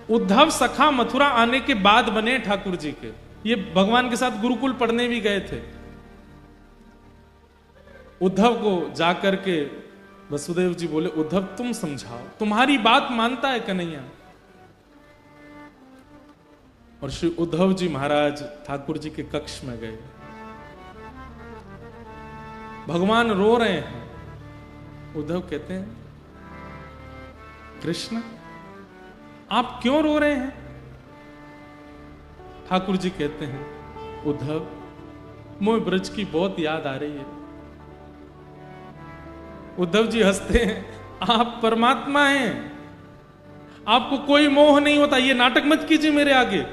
उद्धव सखा मथुरा आने के बाद बने ठाकुर जी के। ये भगवान के साथ गुरुकुल पढ़ने भी गए थे। उद्धव को जाकर के वसुदेव जी बोले, उद्धव तुम समझाओ, तुम्हारी बात मानता है कन्हैया। और श्री उद्धव जी महाराज ठाकुर जी के कक्ष में गए। भगवान रो रहे हैं। उद्धव कहते हैं, कृष्ण आप क्यों रो रहे हैं? ठाकुर जी कहते हैं, उद्धव मोह ब्रज की बहुत याद आ रही है। उद्धव जी हंसते हैं, आप परमात्मा हैं, आपको कोई मोह नहीं होता, ये नाटक मत कीजिए मेरे आगे।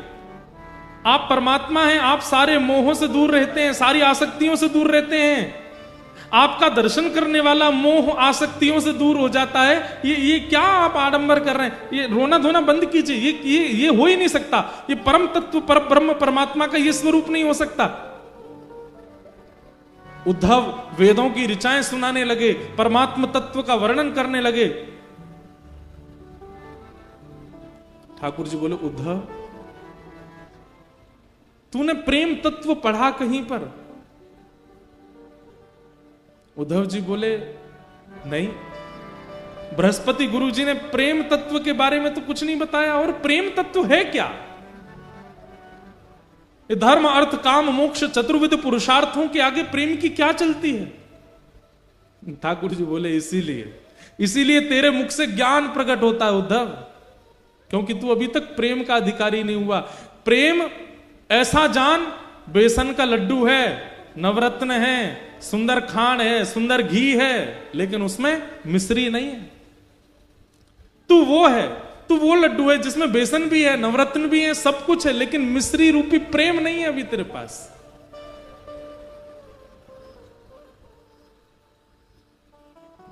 आप परमात्मा हैं, आप सारे मोहों से दूर रहते हैं, सारी आसक्तियों से दूर रहते हैं। आपका दर्शन करने वाला मोह आसक्तियों से दूर हो जाता है। ये क्या आप आडंबर कर रहे हैं? ये रोना धोना बंद कीजिए। ये हो ही नहीं सकता। ये परम तत्व ब्रह्म परमात्मा का ये स्वरूप नहीं हो सकता। उद्धव वेदों की ऋचाएं सुनाने लगे, परमात्म तत्व का वर्णन करने लगे। ठाकुर जी बोले, उद्धव तूने प्रेम तत्व पढ़ा कहीं पर? उद्धव जी बोले, नहीं, बृहस्पति गुरु जी ने प्रेम तत्व के बारे में तो कुछ नहीं बताया। और प्रेम तत्व है क्या? धर्म अर्थ काम मोक्ष चतुर्विध पुरुषार्थों के आगे प्रेम की क्या चलती है? ठाकुर जी बोले, इसीलिए तेरे मुख से ज्ञान प्रकट होता है उद्धव, क्योंकि तू अभी तक प्रेम का अधिकारी नहीं हुआ। प्रेम ऐसा जान, बेसन का लड्डू है, नवरत्न है, सुंदर खांड है, सुंदर घी है, लेकिन उसमें मिश्री नहीं है। तू वो है, तू वो लड्डू है जिसमें बेसन भी है, नवरत्न भी है, सब कुछ है, लेकिन मिश्री रूपी प्रेम नहीं है अभी तेरे पास।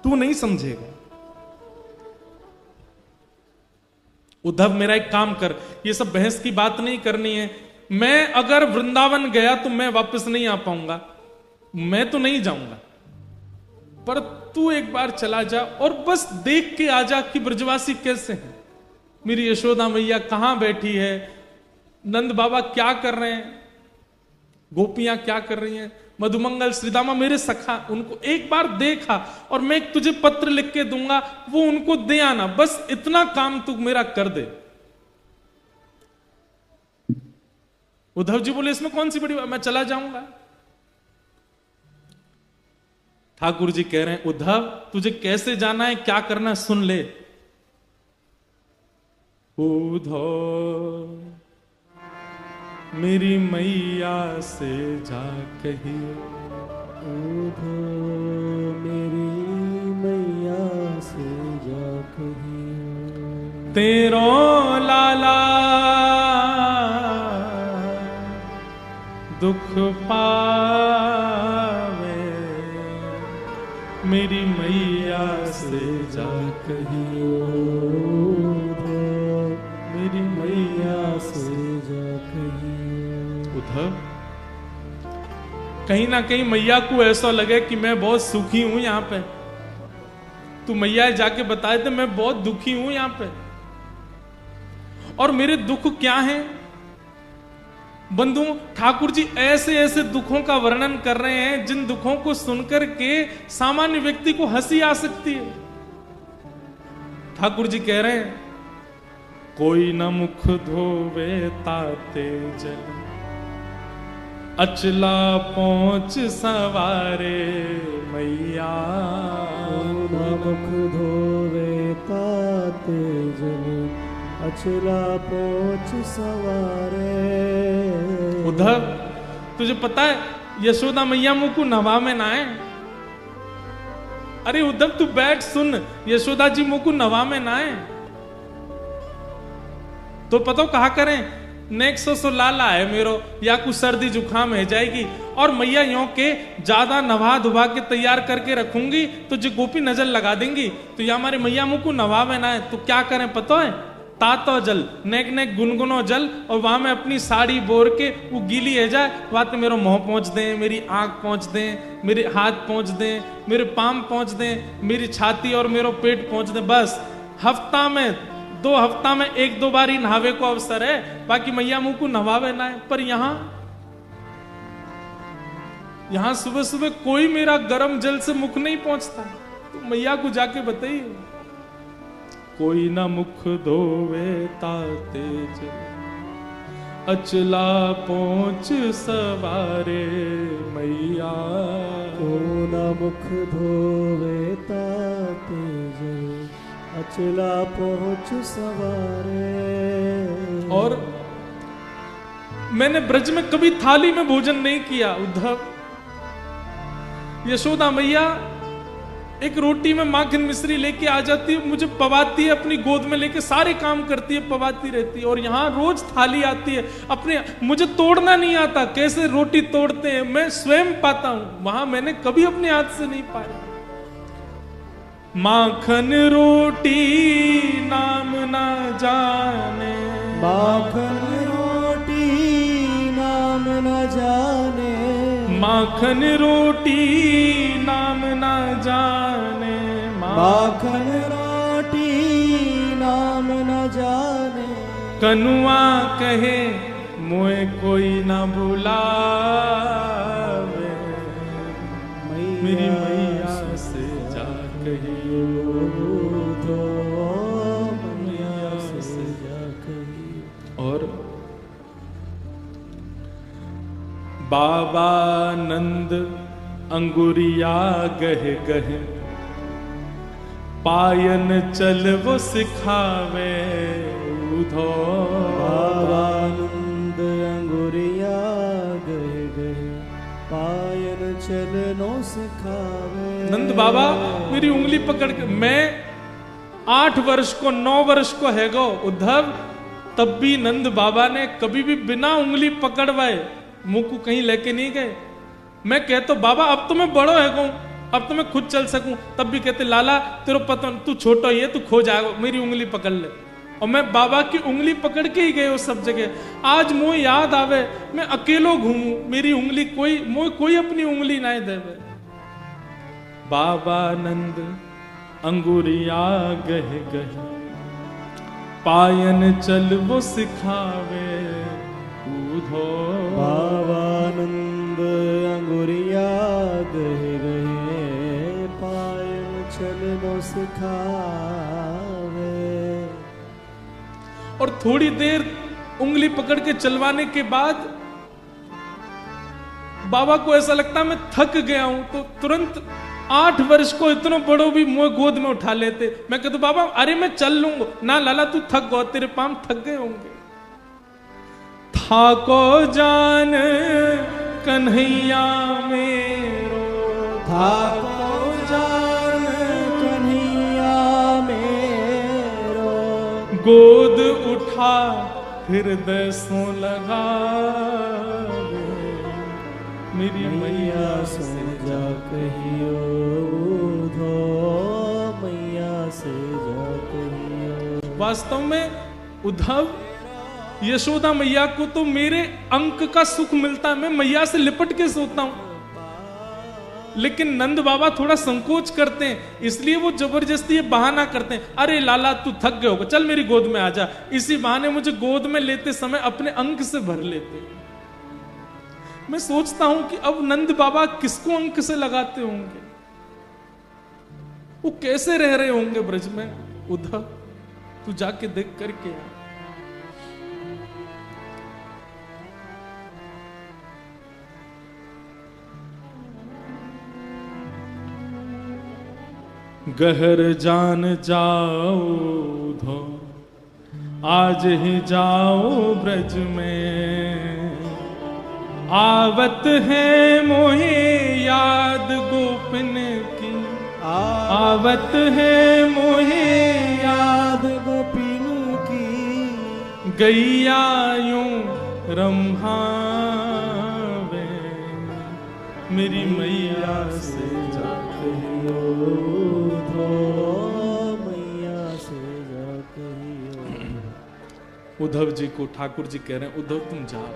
तू नहीं समझेगा। उद्धव मेरा एक काम कर, ये सब बहस की बात नहीं करनी है। मैं अगर वृंदावन गया तो मैं वापस नहीं आ पाऊंगा, मैं तो नहीं जाऊंगा, पर तू एक बार चला जा और बस देख के आ जा कि ब्रजवासी कैसे हैं। मेरी यशोदा मैया कहां बैठी है, नंद बाबा क्या कर रहे हैं, गोपियां क्या कर रही हैं, मधुमंगल श्रीदामा मेरे सखा, उनको एक बार देखा और मैं तुझे पत्र लिख के दूंगा, वो उनको दे आना, बस इतना काम तू मेरा कर दे। उद्धव जी बोले, इसमें कौन सी बड़ी बात, मैं चला जाऊंगा। ठाकुर जी कह रहे हैं, उद्धव तुझे कैसे जाना है, क्या करना है, सुन ले। उद्धव मेरी मैया से जा कहिए, उद्धव मेरी मैया से जा कहिए, तेरो लाला दुख पावे, मेरी मैया से जा कहिए, मेरी मैया से जा कहिए। उद्धव कहीं ना कहीं मैया को ऐसा लगे कि मैं बहुत सुखी हूं यहां पे, तू मैया जाके बताए थे मैं बहुत दुखी हूं यहां पे, और मेरे दुख क्या हैं। बंधु ठाकुर जी ऐसे ऐसे दुखों का वर्णन कर रहे हैं जिन दुखों को सुनकर के सामान्य व्यक्ति को हंसी आ सकती है। ठाकुर जी कह रहे हैं, कोई न मुख धोवे ताते जल, अचला पहुंच सवारे मैया, न मुख धोवे ताते जल, अचला पहुंच सवारे। उद्धव तुझे पता है यशोदा मैया मुंह को नवा में ना है। अरे उद्धव तू बैठ सुन, यशोदा जी मुंह को नवा में ना है तो पता कहा करें, नेक्सो सो लाला है मेरो, या कुछ सर्दी जुकाम है जाएगी, और मैया यों के ज्यादा नवा धुबा के तैयार करके रखूंगी तो जो गोपी नजर लगा देंगी, तो या हमारे मैया मुंह को नवा में ना है तो क्या करें पता है, तातो जल नेक नेक गुनगुनो जल, और वहां में अपनी साड़ी बोर के वो गीली है जाए, वहां तो मेरा मुंह पहुंच दें, मेरी आंख पहुंच दें, मेरे हाथ पहुंच दें, मेरे पाम पहुंच दें, मेरी छाती और मेरा पेट पहुंच दें, बस हफ्ता में 2 हफ्ता में 1-2 बार ही नहावे को अवसर है, बाकी मैया मुंह को नहावे ना है। पर यहां सुबह सुबह कोई मेरा गर्म जल से मुख नहीं पहुंचता, तो मैया को जाके बताइए। कोई ना मुख धोवे ताते जल, अचला पहुंच सवारे मैया। को ना मुख धोवे ताते जल, अचला पहुंच सवारे। और मैंने ब्रज में कभी थाली में भोजन नहीं किया उद्धव। यशोदा मैया एक रोटी में माखन मिश्री लेके आ जाती है, मुझे पवाती है, अपनी गोद में लेके सारे काम करती है, पवाती रहती है। और यहाँ रोज थाली आती है, अपने मुझे तोड़ना नहीं आता, कैसे रोटी तोड़ते हैं मैं स्वयं पाता हूं, वहां मैंने कभी अपने हाथ से नहीं पाया। माखन रोटी नाम ना जाने, माखन रोटी नाम न जाने, माखन रोटी नाम ना जाने, माखन रोटी नाम न जाने। कनुआ कहे मोए कोई ना बुलावे, मेरी मैया से जा कहियो, तो मैया से जा कहियो। और बाबा नंद अंगुरिया गह गह, पायन चल वो सिखावे उधो। बाबा नंद अंगुरिया गह गह, पायन चलनो सिखावे। नंद बाबा मेरी उंगली पकड़ के, मैं 8 वर्ष को 9 वर्ष को है गो उद्धव, तब भी नंद बाबा ने कभी भी बिना उंगली पकड़वाए मुंह को कहीं लेके नहीं गए। मैं कहता बाबा अब तो मैं बड़ो है गो, अब तो मैं खुद चल सकूं, तब भी कहते लाला तेरे पता तू छोटा ही है, तू खो जाएगा, मेरी उंगली पकड़ ले। और मैं बाबा की उंगली पकड़ के ही गए उस सब जगह। आज मुझे याद आवे मैं अकेलो घूमू, मेरी उंगली कोई अपनी उंगली ना देवे। बाबा नंद अंगुरिया गह गह, पायन चल वो सिखावे उधो। बाबा नंद अंगुरिया गह गए, पायन चलनो सिखावे। और थोड़ी देर उंगली पकड़ के चलवाने के बाद बाबा को ऐसा लगता मैं थक गया हूं, तो तुरंत 8 वर्ष को इतना बड़ो भी मुझे गोद में उठा लेते। मैं कहता बाबा अरे मैं चल लूंगा ना, लाला तू थक गो, तेरे पांव थक गए होंगे। थाको जान कन्हैया मेरो, थाको जान कन्हैया मेरो, गोद उठा हृदय सो लगा, मेरी मैया से जा कहियो उधो, मैया से जा कहियो। वास्तव में उद्धव यशोदा मैया को तो मेरे अंक का सुख मिलता है, मैं मैया से लिपट के सोता हूं। लेकिन नंद बाबा थोड़ा संकोच करते हैं, इसलिए वो जबरदस्ती ये बहाना करते हैं, अरे लाला तू थक गए होगा, चल मेरी गोद में आ जा। इसी बहाने मुझे गोद में लेते समय अपने अंक से भर लेते। मैं सोचता हूं कि अब नंद बाबा किसको अंक से लगाते होंगे, वो कैसे रह रहे होंगे ब्रज में। उद्धव तू जाके देख करके आ। गहर जान जाओ धो, आज ही जाओ ब्रज में, आवत है मोहे याद गोपिन की, आवत है मोहे याद गोपिन की, गैया यूं रम्भावे, मेरी मैया से जा कहियो उधो, मैया से जा कहियो। उद्धव जी को ठाकुर जी कह रहे हैं उद्धव तुम जाओ।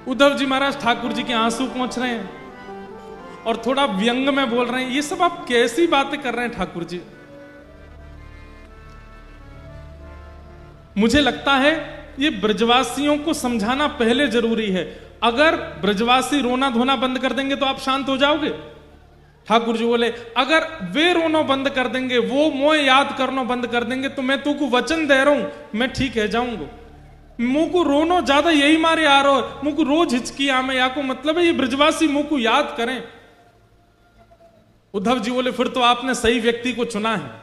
उद्धव जी महाराज ठाकुर जी के आंसू पहुंच रहे हैं और थोड़ा व्यंग में बोल रहे हैं, ये सब आप कैसी बातें कर रहे हैं ठाकुर जी। मुझे लगता है ये ब्रजवासियों को समझाना पहले जरूरी है। अगर ब्रजवासी रोना धोना बंद कर देंगे तो आप शांत हो जाओगे। ठाकुर जी बोले अगर वे रोना बंद कर देंगे, वो मोह याद करना बंद कर देंगे, तो मैं तुमको वचन दे रहा हूं मैं ठीक है जाऊंगा। मुंह को रोनो ज्यादा यही मारे आ रहा हो, मुंह को रोज हिचकी आमे या को मतलब है ये ब्रजवासी मुंह को याद करें। उद्धव जी बोले फिर तो आपने सही व्यक्ति को चुना है।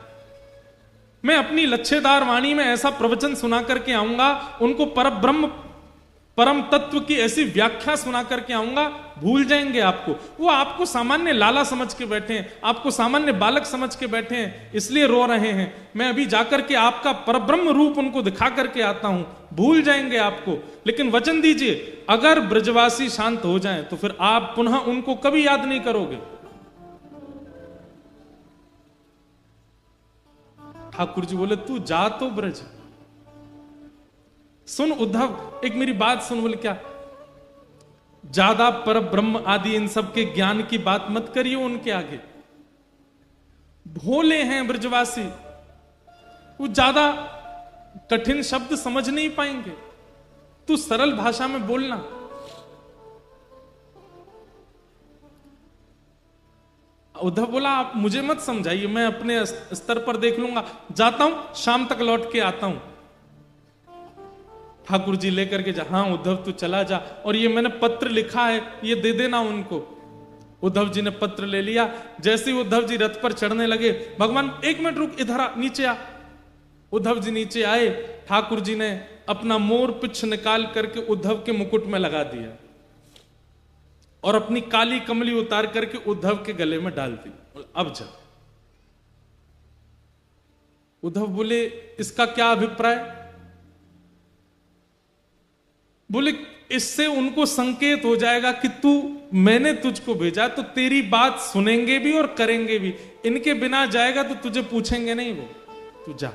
मैं अपनी लच्छेदार वाणी में ऐसा प्रवचन सुना करके आऊंगा, उनको परब्रह्म परम तत्व की ऐसी व्याख्या सुना करके आऊंगा, भूल जाएंगे आपको। वो आपको सामान्य लाला समझ के बैठे हैं, आपको सामान्य बालक समझ के बैठे हैं, इसलिए रो रहे हैं। मैं अभी जाकर के आपका परब्रह्म रूप उनको दिखा करके आता हूं, भूल जाएंगे आपको। लेकिन वचन दीजिए अगर ब्रजवासी शांत हो जाएं तो फिर आप पुनः उनको कभी याद नहीं करोगे। ठाकुर जी बोले तू जा तो ब्रज। सुन उद्धव, एक मेरी बात सुन। बोले क्या? ज्यादा पर ब्रह्म आदि इन सब के ज्ञान की बात मत करिए उनके आगे। भोले हैं ब्रजवासी, वो ज्यादा कठिन शब्द समझ नहीं पाएंगे, तू सरल भाषा में बोलना। उद्धव बोला आप मुझे मत समझाइए, मैं अपने स्तर पर देख लूंगा, जाता हूं, शाम तक लौट के आता हूं। ठाकुर जी लेकर के जा। हाँ उद्धव तू चला जा, और ये मैंने पत्र लिखा है ये दे देना उनको। उद्धव जी ने पत्र ले लिया। जैसे ही उद्धव जी रथ पर चढ़ने लगे, भगवान एक मिनट रुक, इधर आ, नीचे आ। उद्धव जी नीचे आए, ठाकुर जी ने अपना मोर पिछ निकाल करके उद्धव के मुकुट में लगा दिया और अपनी काली कमली उतार करके उद्धव के गले में डाल दी। अब जा। उद्धव बोले इसका क्या अभिप्राय? बोले इससे उनको संकेत हो जाएगा कि तू, मैंने तुझको भेजा तो तेरी बात सुनेंगे भी और करेंगे भी। इनके बिना जाएगा तो तुझे पूछेंगे नहीं, वो तू जा।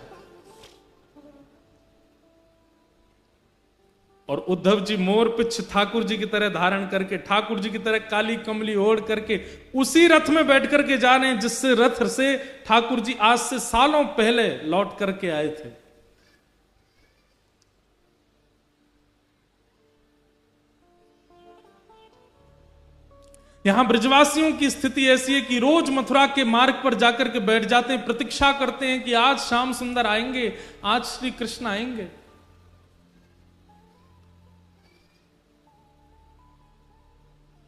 और उद्धव जी मोर पिछ ठाकुर जी की तरह धारण करके, ठाकुर जी की तरह काली कमली ओढ़ करके उसी रथ में बैठ करके जा रहे हैं जिससे रथ से ठाकुर जी आज से सालों पहले लौट करके आए थे। यहां ब्रजवासियों की स्थिति ऐसी है कि रोज मथुरा के मार्ग पर जाकर के बैठ जाते हैं, प्रतीक्षा करते हैं कि आज श्याम सुंदर आएंगे, आज श्री कृष्ण आएंगे।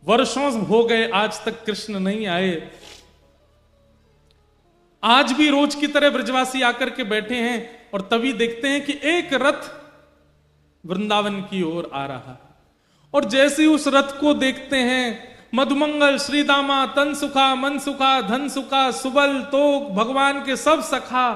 वर्षों हो गए आज तक कृष्ण नहीं आए। आज भी रोज की तरह ब्रजवासी आकर के बैठे हैं और तभी देखते हैं कि एक रथ वृंदावन की ओर आ रहा, और जैसे ही उस रथ को देखते हैं, मधुमंगल श्रीदामा तन सुखा मन सुखा धन सुखा सुबल तोक भगवान के सब सखा,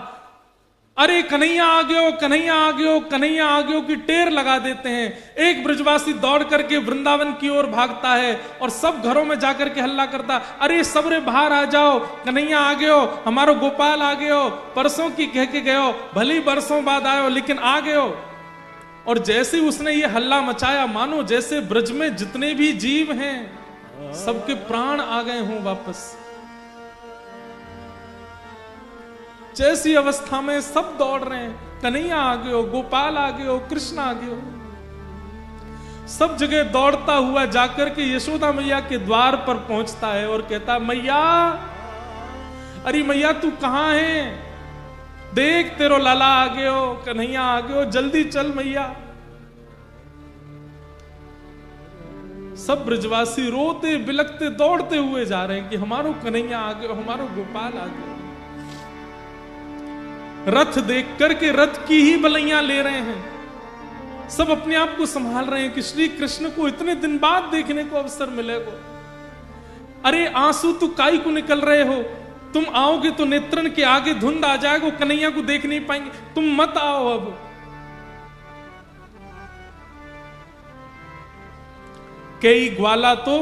अरे कन्हैया आ गयो, कन्हैया आ गयो, कन्हैया आ गयो की टेर लगा देते हैं। एक ब्रजवासी दौड़ करके वृंदावन की ओर भागता है और सब घरों में जाकर के हल्ला करता, अरे सबरे बाहर आ जाओ, कन्हैया आ गयो, हमारो गोपाल आ गयो, परसों की कह के गयो, भली बरसों बाद आयो लेकिन आ गयो। और जैसे उसने ये हल्ला मचाया, मानो जैसे ब्रज में जितने भी जीव हैं सबके प्राण आ गए हों वापस। जैसी अवस्था में सब दौड़ रहे हैं, कन्हैया आ गयो, गोपाल आ गयो, कृष्ण आ गयो। सब जगह दौड़ता हुआ जाकर के यशोदा मैया के द्वार पर पहुंचता है और कहता, मैया, अरे मैया तू कहां है? देख तेरो लाला आ गयो, कन्हैया आ गयो, जल्दी चल मैया। सब ब्रजवासी रोते बिलखते दौड़ते हुए जा रहे हैं कि हमारो कन्हैया आ गयो, हमारो गोपाल आ गयो। रथ देख करके रथ की ही बलैया ले रहे हैं। सब अपने आप को संभाल रहे हैं कि श्री कृष्ण को इतने दिन बाद देखने को अवसर मिलेगा। अरे आंसू तो काई को निकल रहे हो, तुम आओगे तो नेत्रन के आगे धुंध आ जाएगा, कन्हैया को देख नहीं पाएंगे, तुम मत आओ। अब कई ग्वाला तो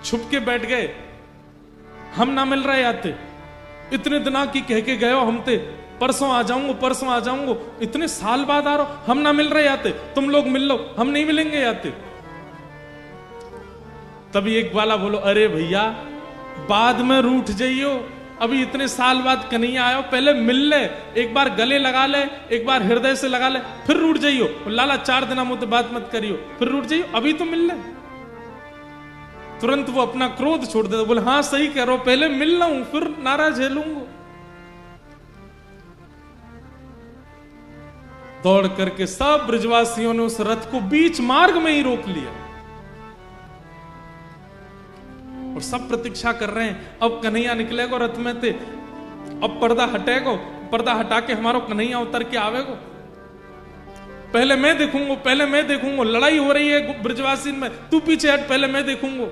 छुप के बैठ गए, हम ना मिल रहे आते, इतने दिना की कह के गए हो हम ते, परसों आ जाऊंगा, परसों आ जाऊंगा, इतने साल बाद आ रहा हो, हम ना मिल रहे आते, तुम लोग मिल लो, हम नहीं मिलेंगे आते। तभी एक ग्वाला बोलो, अरे भैया बाद में रूठ जाइयो, अभी इतने साल बाद कन्हैया आयो, पहले मिल ले, एक बार गले लगा ले, एक बार हृदय से लगा ले, फिर रूठ जाइयो। लाला 4 दिन मुझे बात मत करियो, फिर रूठ जाइयो, अभी तो मिल ले। तुरंत वो अपना क्रोध छोड़ देता, बोले हाँ सही कह रहा हो, पहले मिल रहा हूं फिर नाराज झेलूंगा। दौड़ करके सब ब्रजवासियों ने उस रथ को बीच मार्ग में ही रोक लिया और सब प्रतीक्षा कर रहे हैं, अब कन्हैया निकलेगा रथ में थे, अब पर्दा हटेगा, पर्दा हटा के हमारा कन्हैया उतर के आवेगा, पहले मैं देखूंगा, पहले मैं देखूंगा, लड़ाई हो रही है ब्रजवासी में, तू पीछे हट, पहले मैं देखूंगा।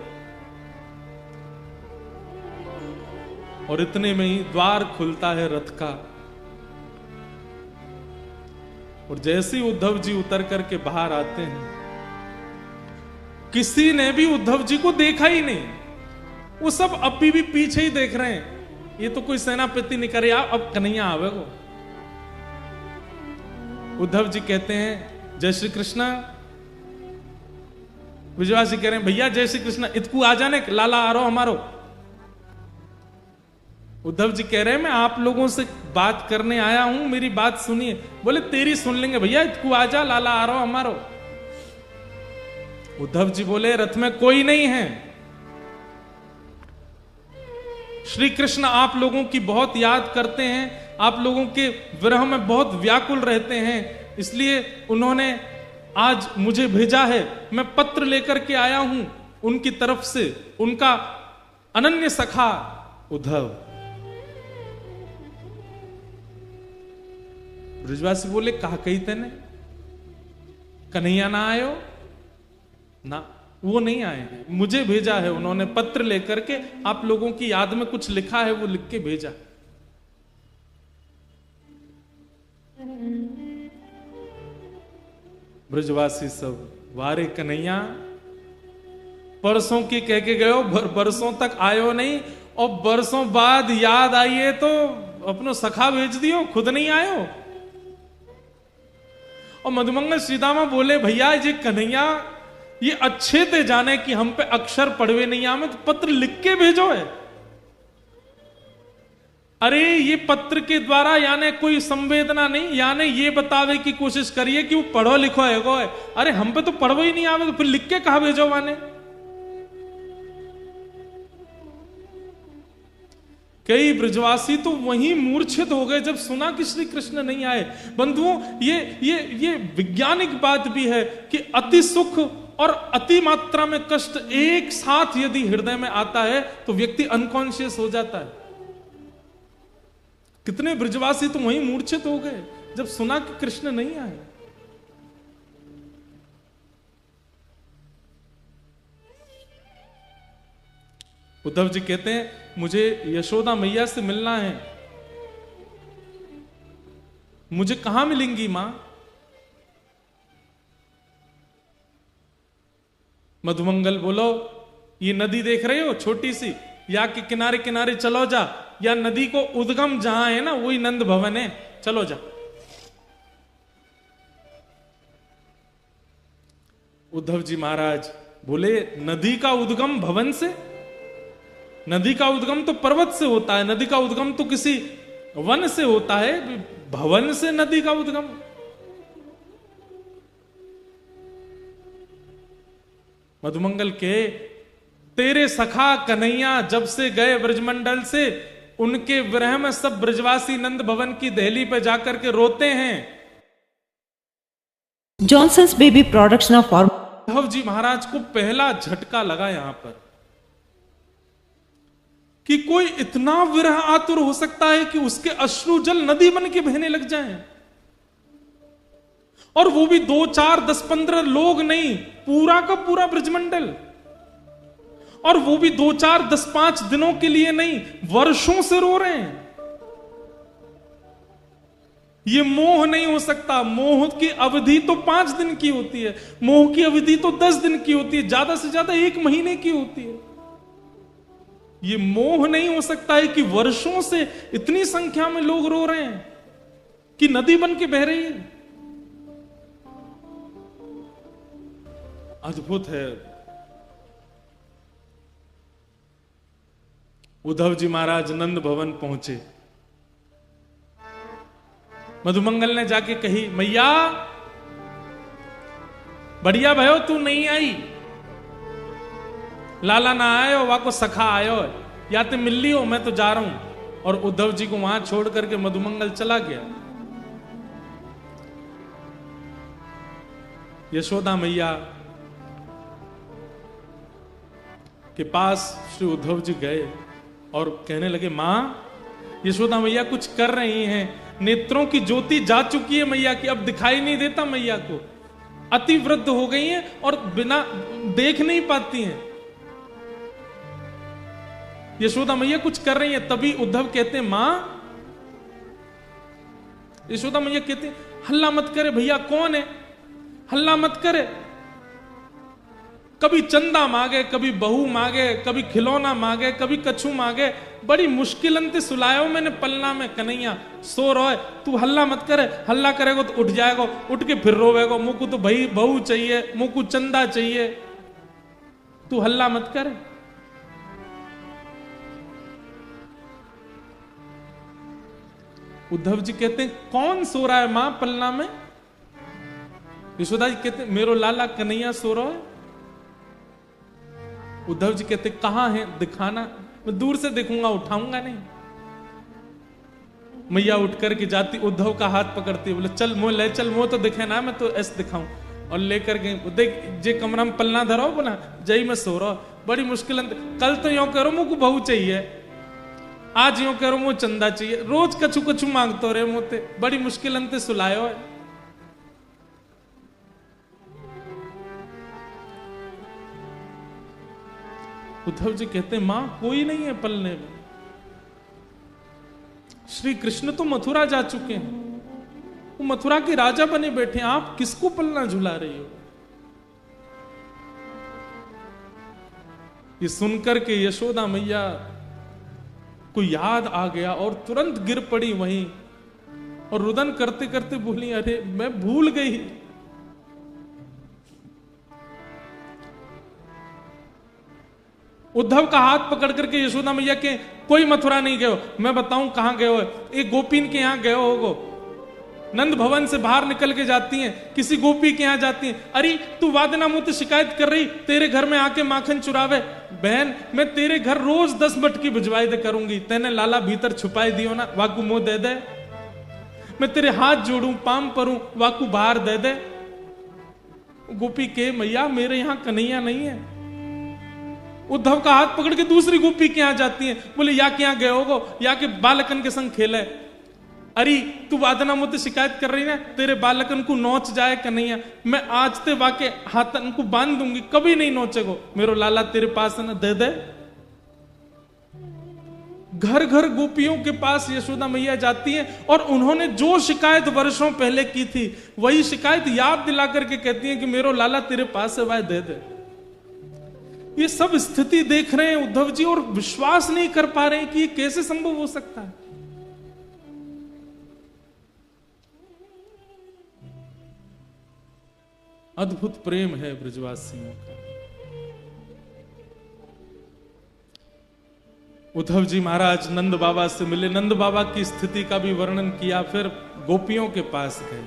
और इतने में ही द्वार खुलता है रथ का, और जैसे ही उद्धव जी उतर करके बाहर आते हैं, किसी ने भी उद्धव जी को देखा ही नहीं, वो सब अभी भी पीछे ही देख रहे हैं, ये तो कोई सेनापति नहीं करे, अब कन्हैया आवेगो। उद्धव जी कहते हैं जय श्री कृष्ण, ब्रजवासी कह रहे हैं भैया जय श्री कृष्ण, इतकू आ जाने, लाला आ रहा हमारो। उद्धव जी कह रहे हैं मैं आप लोगों से बात करने आया हूं, मेरी बात सुनिए। बोले तेरी सुन लेंगे भैया, इतकू आ जा, लाला आ रहा हमारो। उद्धव जी बोले रथ में कोई नहीं है, श्री कृष्ण आप लोगों की बहुत याद करते हैं, आप लोगों के विरह में बहुत व्याकुल रहते हैं, इसलिए उन्होंने आज मुझे भेजा है, मैं पत्र लेकर के आया हूं उनकी तरफ से, उनका अनन्य सखा उद्धव। ब्रजवासी बोले कहा कही तेने, कन्हैया ना आयो ना, वो नहीं आए हैं, मुझे भेजा है उन्होंने पत्र लेकर के, आप लोगों की याद में कुछ लिखा है वो लिख के भेजा। ब्रजवासी सब वारे कन्हैया, परसों की कह के गयो, बरसों तक आयो नहीं, और बरसों बाद याद आई है तो अपनो सखा भेज दियो, खुद नहीं आयो। और मधुमंगल श्रीदामा बोले भैया ये कन्हैया ये अच्छे थे जाने कि हम पे अक्षर पढ़वे नहीं आवे, तो पत्र लिख के भेजो है। अरे ये पत्र के द्वारा यानी कोई संवेदना नहीं, यानी ये बतावे की कोशिश करिए कि वो पढ़ो लिखो है गो है। अरे हम पे तो पढ़ो ही नहीं आवे, तो फिर लिख के कहा भेजो माने। कई ब्रजवासी तो वहीं मूर्छित हो गए जब सुना कि श्री कृष्ण नहीं आए। बंधुओं ये वैज्ञानिक बात भी है कि अति सुख और अति मात्रा में कष्ट एक साथ यदि हृदय में आता है तो व्यक्ति अनकॉन्शियस हो जाता है। कितने ब्रजवासी तो वहीं मूर्छित हो गए जब सुना कि कृष्ण नहीं आए। उद्धव जी कहते हैं मुझे यशोदा मैया से मिलना है। मुझे कहां मिलेंगी मां? मधुमंगल बोलो ये नदी देख रहे हो छोटी सी, या के किनारे किनारे चलो जा, या नदी को उद्गम जहां है ना वही नंद भवन है, चलो जा। उद्धव जी महाराज बोले नदी का उद्गम भवन से? नदी का उद्गम तो पर्वत से होता है, नदी का उद्गम तो किसी वन से होता है, भवन से नदी का उद्गम? मधुमंगल के तेरे सखा कन्हैया जब से गए ब्रजमंडल से, उनके विरह में सब ब्रजवासी नंद भवन की दहली पे जाकर के रोते हैं। Johnson's baby products now for. Uddhav ji Maharaj को पहला झटका लगा यहां पर कि कोई इतना विरह आतुर हो सकता है कि उसके अश्रु जल नदी बन के बहने लग जाएं। और वो भी 2, 4, 10, 15 लोग नहीं, पूरा का पूरा ब्रजमंडल। और वो भी 2, 4, 10, 5 दिनों के लिए नहीं, वर्षों से रो रहे हैं। ये मोह नहीं हो सकता। मोह की अवधि तो 5 दिन की होती है, मोह की अवधि तो 10 दिन की होती है, ज्यादा से ज्यादा 1 महीने की होती है। ये मोह नहीं हो सकता है कि वर्षों से इतनी संख्या में लोग रो रहे हैं कि नदी बन के बह रही है। अद्भुत है। उद्धव जी महाराज नंद भवन पहुंचे। मधुमंगल ने जाके कही, मैया बढ़िया भयो तू नहीं आई, लाला ना आयो, वा को सखा आयो, या ते मिल ली हो, मैं तो जा रहा हूं। और उद्धव जी को वहां छोड़ करके मधुमंगल चला गया। यशोदा मैया के पास श्री उद्धव जी गए और कहने लगे, मां यशोदा मैया कुछ कर रही हैं, नेत्रों की ज्योति जा चुकी है मैया की, अब दिखाई नहीं देता मैया को, अति वृद्ध हो गई हैं और बिना देख नहीं पाती हैं। यशोदा मैया कुछ कर रही हैं। तभी उद्धव कहते हैं, मां, यशोदा मैया कहते हैं, हल्ला मत करे भैया, कौन है, हल्ला मत करे। कभी चंदा मांगे, कभी बहू मांगे, कभी खिलौना मांगे, कभी कछू मांगे, बड़ी मुश्किल अंत सुलायो मैंने पलना में कन्हैया, सो रहा है, तू हल्ला मत करे, हल्ला करेगा तो उठ जाएगा, उठ के फिर रोवेगा, मुझको तो भाई बहू चाहिए, मुझको चंदा चाहिए, तू हल्ला मत करे। उद्धव जी कहते हैं, कौन सो रहा है मां पलना में? यशोदा जी कहते हैं, मेरो लाला कन्हैया सो रहा है। उद्धव जी कहते, कहां है, दिखाना, मैं दूर से देखूंगा, उठाऊंगा नहीं। मैया उठ करके जाती, उद्धव का हाथ पकड़ती, बोले चल मोह ले चल, मोह तो दिखे ना, मैं तो ऐसे दिखाऊं। और लेकर के देख, जे कमरा में पलना धरो बोला, जय मैं सो रहा, बड़ी मुश्किल, कल तो यो करो मुझको बहू चाहिए, आज यो करो मुझे चंदा चाहिए, रोज कछु कछु मांगतो रहे मोते, बड़ी मुश्किल अंत सुलायो है। उद्धव जी कहते हैं, मां कोई नहीं है पलने में, श्री कृष्ण तो मथुरा जा चुके हैं, वो मथुरा के राजा बने बैठे हैं, आप किसको पलना झुला रही हो? ये सुनकर के यशोदा मैया को याद आ गया और तुरंत गिर पड़ी वहीं और रुदन करते करते बोली, अरे मैं भूल गई। उद्धव का हाथ पकड़ करके यशोदा मैया के, कोई मथुरा नहीं गए हो, मैं बताऊं कहां गए हो, एक गोपीन के यहां गए होगो, नंद भवन से बाहर निकल के जाती हैं, किसी गोपी के यहां जाती हैं, अरे तू वादना मुझसे शिकायत कर रही, तेरे घर में आके माखन चुरावे, बहन मैं तेरे घर रोज 10 मटकी भिजवाई दे करूंगी, तेने लाला भीतर छुपाई दियो ना, वाकू मुंह दे दे, मैं तेरे हाथ जोड़ू पाम परूं, वाकू बाहर दे दे। गोपी के, मैया मेरे यहां कन्हैया नहीं है। उद्धव का हाथ पकड़ के दूसरी गोपी के यहां जाती हैं, बोले या के यहां गए होगो, या के बालकन के संग खेले, अरे तू वादना मुझसे शिकायत कर रही ना, तेरे बालकन को नोच जाए कन्हैया, मैं आज ते वाके हाथन को बांध दूंगी, कभी नहीं नोचेगो, मेरो लाला तेरे पास है ना, दे दे। घर घर गोपियों के पास यशोदा मैया जाती हैं और उन्होंने जो शिकायत वर्षों पहले की थी वही शिकायत याद दिला करके कहती हैं कि मेरो लाला तेरे पास है, वह दे दे। ये सब स्थिति देख रहे हैं उद्धव जी और विश्वास नहीं कर पा रहे हैं कि ये कैसे संभव हो सकता है। अद्भुत प्रेम है ब्रजवासियों का। उद्धव जी महाराज नंद बाबा से मिले, नंद बाबा की स्थिति का भी वर्णन किया, फिर गोपियों के पास गए।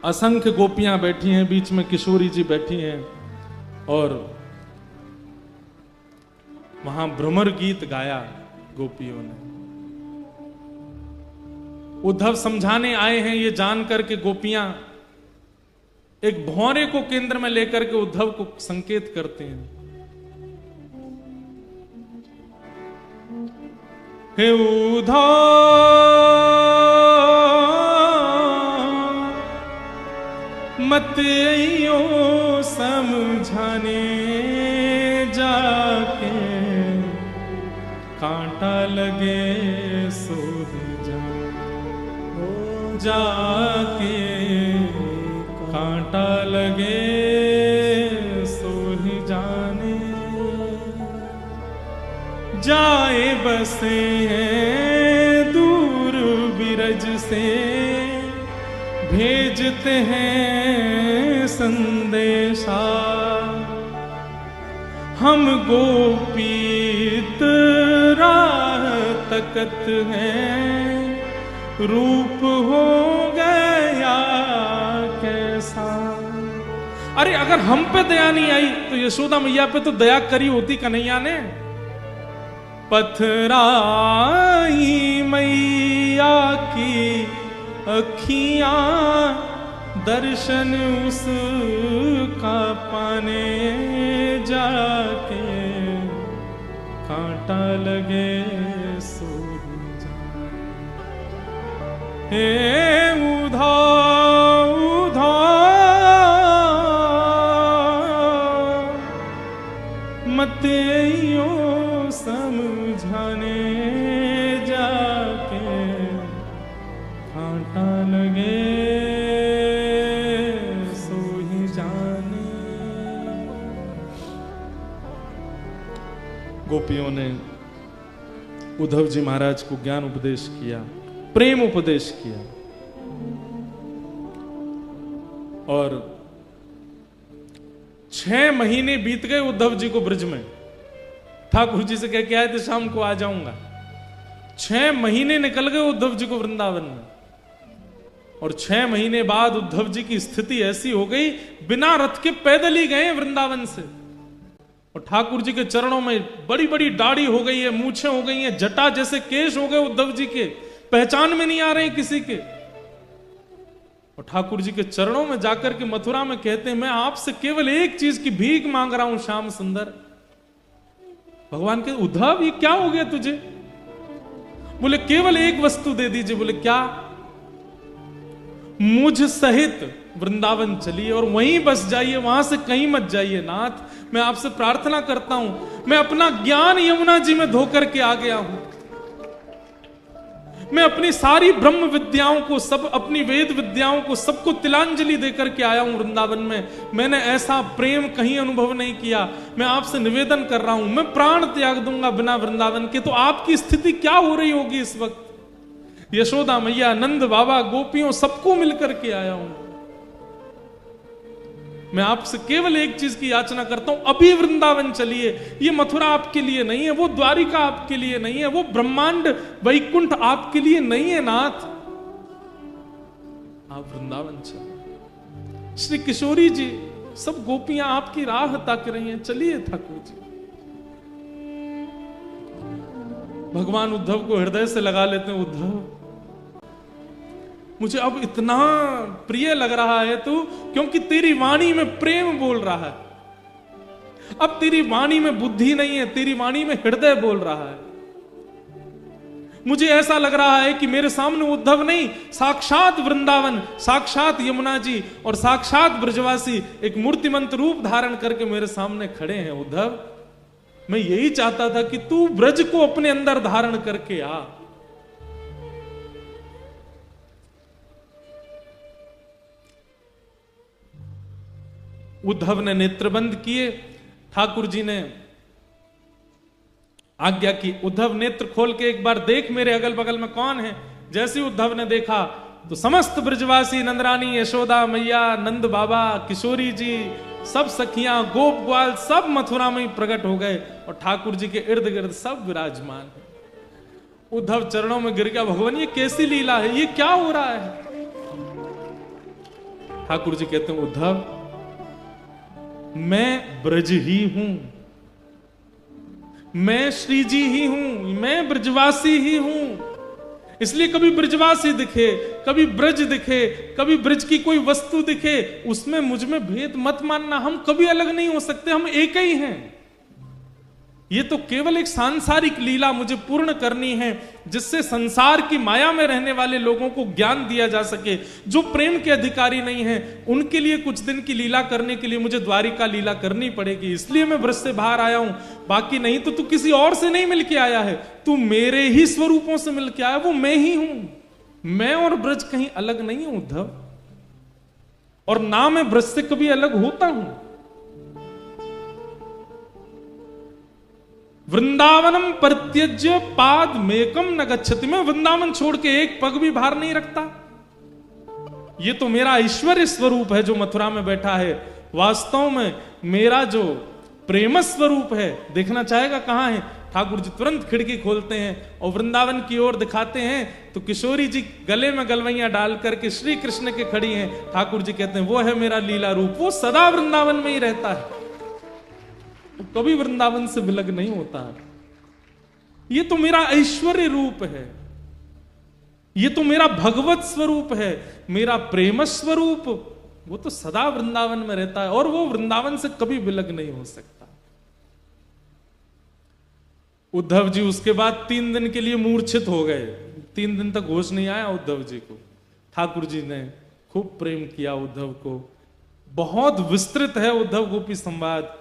असंख्य गोपियां बैठी हैं, बीच में किशोरी जी बैठी हैं और वहां भ्रमर गीत गाया गोपियों ने। उद्धव समझाने आए हैं ये जान करके गोपियां एक भौरे को केंद्र में लेकर के उद्धव को संकेत करते हैं, हे उद्धव मत आइयो समझाने जाके, कांटा लगे सो जा, जाके कांटा लगे सो ही जाने, जाए बसे हैं दूर बिरज से, भेजते हैं संदेशा, हम गोपी राह तकत है, रूप हो गया कैसा। अरे अगर हम पे दया नहीं आई तो यशोदा मैया पे तो दया करी होती कन्हैया ने। पथराई मैया की अखियां, दर्शन उसका पाने जाके, कांटा लगे सो हे उधा उधा मत यो समझाने जाके, कांटा लगे सो ही जाने। गोपियों ने उद्धव जी महाराज को ज्ञान उपदेश किया, प्रेम उपदेश किया, और 6 महीने बीत गए उद्धव जी को ब्रज में। ठाकुर जी से कह के आए थे शाम को आ जाऊंगा। 6 महीने निकल गए उद्धव जी को वृंदावन में, और 6 महीने बाद उद्धव जी की स्थिति ऐसी हो गई, बिना रथ के पैदल ही गए वृंदावन से। और ठाकुर जी के चरणों में बड़ी बड़ी दाढ़ी हो गई है, मूछें हो गई हैं, जटा जैसे केश हो गए उद्धव जी के, पहचान में नहीं आ रहे किसी के। और ठाकुर जी के चरणों में जाकर के मथुरा में कहते हैं, मैं आपसे केवल एक चीज की भीख मांग रहा हूं श्याम सुंदर। भगवान के उद्धव ये क्या हो गया तुझे? बोले केवल एक वस्तु दे दीजिए। बोले क्या? मुझ सहित वृंदावन चलिए और वहीं बस जाइए, वहां से कहीं मत जाइए नाथ। मैं आपसे प्रार्थना करता हूं, मैं अपना ज्ञान यमुना जी में धोकर के आ गया हूं। मैं अपनी सारी ब्रह्म विद्याओं को, सब अपनी वेद विद्याओं को, सबको तिलांजलि देकर के आया हूं वृंदावन में। मैंने ऐसा प्रेम कहीं अनुभव नहीं किया। मैं आपसे निवेदन कर रहा हूं, मैं प्राण त्याग दूंगा बिना वृंदावन के। तो आपकी स्थिति क्या हो रही होगी इस वक्त? यशोदा मैया, नंद बाबा, गोपियों, सबको मिलकर के आया हूं। मैं आपसे केवल एक चीज की याचना करता हूं, अभी वृंदावन चलिए। ये मथुरा आपके लिए नहीं है, वो द्वारिका आपके लिए नहीं है, वो ब्रह्मांड वैकुंठ आपके लिए नहीं है नाथ। आप वृंदावन चलिए। श्री किशोरी जी, सब गोपियां आपकी राह ताक रही हैं, चलिए ठाकुर जी। भगवान उद्धव को हृदय से लगा लेते हैं। उद्धव, मुझे अब इतना प्रिय लग रहा है तू, क्योंकि तेरी वाणी में प्रेम बोल रहा है। अब तेरी वाणी में बुद्धि नहीं है, तेरी वाणी में हृदय बोल रहा है। मुझे ऐसा लग रहा है कि मेरे सामने उद्धव नहीं, साक्षात वृंदावन, साक्षात यमुना जी और साक्षात ब्रजवासी एक मूर्तिमंत रूप धारण करके मेरे सामने खड़े हैं। उद्धव, मैं यही चाहता था कि तू ब्रज को अपने अंदर धारण करके आ। उद्धव ने नेत्रबंद किए। ठाकुर जी ने आज्ञा की, उद्धव नेत्र खोल के एक बार देख मेरे अगल बगल में कौन है। जैसे उद्धव ने देखा तो समस्त ब्रजवासी, नंदरानी, यशोदा मैया, नंद बाबा, किशोरी जी, सब सखियां, गोप ग्वाल, सब मथुरा में ही प्रकट हो गए और ठाकुर जी के इर्द गिर्द सब विराजमान है। उद्धव चरणों में गिर गया, भगवान ये कैसी लीला है, ये क्या हो रहा है? ठाकुर जी कहते हैं, उद्धव मैं ब्रज ही हूं, मैं श्री जी ही हूं, मैं ब्रजवासी ही हूं। इसलिए कभी ब्रजवासी दिखे, कभी ब्रज दिखे, कभी ब्रज की कोई वस्तु दिखे, उसमें मुझ में भेद मत मानना। हम कभी अलग नहीं हो सकते, हम एक ही हैं। ये तो केवल एक सांसारिक लीला मुझे पूर्ण करनी है, जिससे संसार की माया में रहने वाले लोगों को ज्ञान दिया जा सके। जो प्रेम के अधिकारी नहीं हैं, उनके लिए कुछ दिन की लीला करने के लिए मुझे द्वारिका लीला करनी पड़ेगी। इसलिए मैं ब्रज से बाहर आया हूं, बाकी नहीं तो तू किसी और से नहीं मिलके आया है, तू मेरे ही स्वरूपों से मिलके आया, वो मैं ही हूं। मैं और ब्रज कहीं अलग नहीं हूं उद्धव, और ना मैं ब्रज से कभी अलग होता हूं। वृंदावनम परित्यज्य पाद मेकम न गच्छति, मैं वृंदावन छोड़ के एक पग भी बाहर नहीं रखता। ये तो मेरा ऐश्वर्य स्वरूप है जो मथुरा में बैठा है। वास्तव में मेरा जो प्रेम स्वरूप है, देखना चाहेगा कहां है? ठाकुर जी तुरंत खिड़की खोलते हैं और वृंदावन की ओर दिखाते हैं तो किशोरी जी गले में गलवैया डाल करके श्री कृष्ण के खड़ी हैं। ठाकुर जी कहते हैं वो है मेरा लीला रूप, वो सदा वृंदावन में ही रहता है, वो कभी वृंदावन से विलग नहीं होता है। ये तो मेरा ऐश्वर्य रूप है, ये तो मेरा भगवत स्वरूप है, मेरा प्रेम स्वरूप, वो तो सदा वृंदावन में रहता है और वो वृंदावन से कभी विलग नहीं हो सकता। उद्धव जी उसके बाद 3 दिन के लिए मूर्छित हो गए, 3 दिन तक होश नहीं आया उद्धव जी को। ठाकुर जी ने खूब प्रेम किया उद्धव को, बहुत विस्तृत है उद्धव गोपी संवाद।